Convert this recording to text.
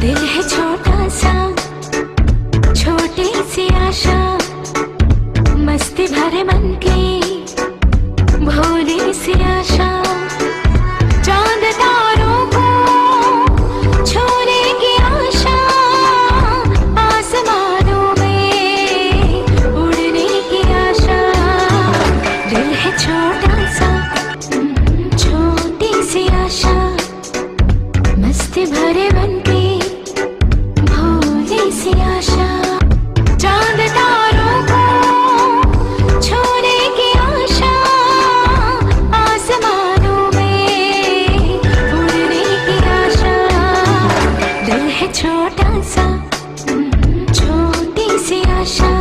दिल है छोटा सा, छोटी सी आशा, मस्ती भरे मन की भोली सी आशा। चांद तारों को छूने की आशा, आसमानों में उड़ने की आशा। दिल है छोटा सा, छोटी सी आशा, मस्ती भरे मन की भोली सी आशा। चांद तारों को छूने की आशा, आसमानों में उड़ने की आशा। दिल है छोटा सा, छोटी सी आशा।